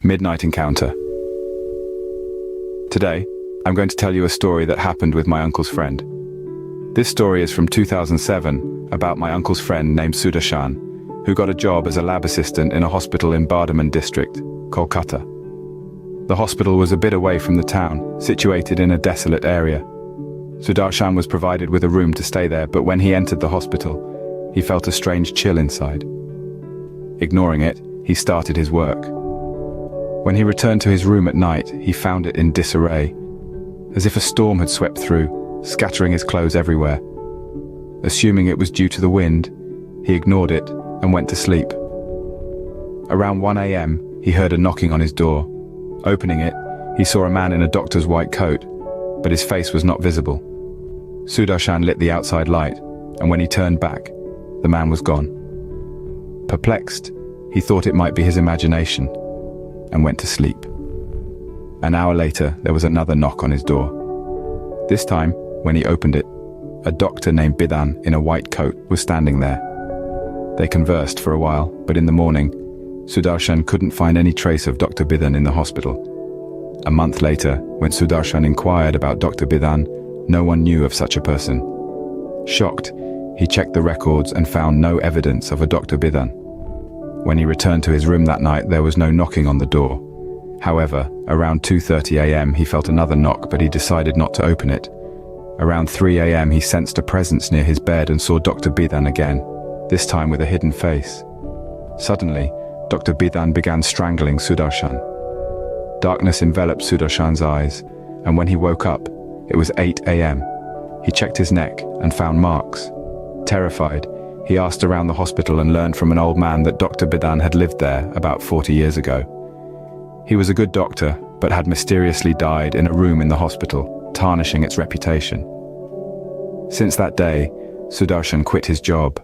Midnight Encounter. Today, I'm going to tell you a story that happened with my uncle's friend. This story is from 2007 about my uncle's friend named Sudarshan, who got a job as a lab assistant in a hospital in Bardhaman district, Kolkata. The hospital was a bit away from the town, situated in a desolate area. Sudarshan was provided with a room to stay there, but when he entered the hospital, he felt a strange chill inside. Ignoring it, he started his work. When he returned to his room at night, he found it in disarray, as if a storm had swept through, scattering his clothes everywhere. Assuming it was due to the wind, he ignored it and went to sleep. Around 1 a.m., he heard a knocking on his door. Opening it, he saw a man in a doctor's white coat, but his face was not visible. Sudarshan lit the outside light, and when he turned back, the man was gone. Perplexed, he thought it might be his imagination, and went to sleep. An hour later, there was another knock on his door. This time, when he opened it, a doctor named Bidan in a white coat was standing there. They conversed for a while, but in the morning, Sudarshan couldn't find any trace of Dr. Bidan in the hospital. A month later, when Sudarshan inquired about Dr. Bidan, no one knew of such a person. Shocked, he checked the records and found no evidence of a Dr. Bidan. When he returned to his room that night, there was no knocking on the door. However, around 2:30 a.m. he felt another knock, but he decided not to open it. Around 3 a.m. he sensed a presence near his bed and saw Dr. Bidan again, this time with a hidden face. Suddenly, Dr. Bidan began strangling Sudarshan. Darkness enveloped Sudarshan's eyes, and when he woke up, it was 8 a.m. He checked his neck and found marks. Terrified, he asked around the hospital and learned from an old man that Dr. Bidan had lived there about 40 years ago. He was a good doctor, but had mysteriously died in a room in the hospital, tarnishing its reputation. Since that day, Sudarshan quit his job